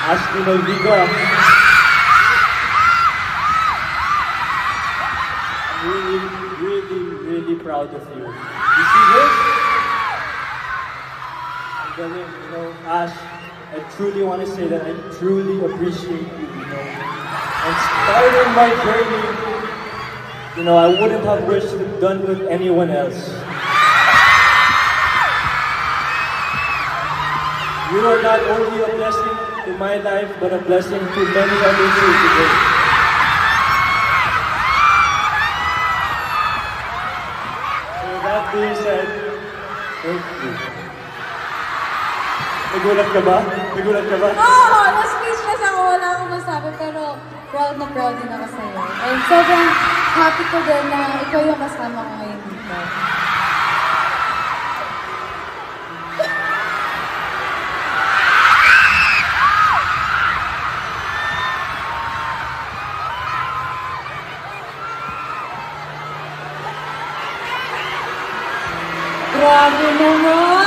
Ashley Malviga. I'm really, really, really proud of you. You see this? I'm galing, you know, Ash, I truly want to say that I truly appreciate you, you know. And starting my journey, you know, I wouldn't have wished it done with anyone else. You are not only a blessing to my life, but a blessing to many others here today. So with that being said, thank you. Nagulat ka ba? Nagulat ka ba? Oo! Na-speechless ako. Wala akong masabi. Pero proud na proud din ako sa'yo. And sobrang happy ko din na ikaw yung kasama ko ngayon dito. Grabe naman!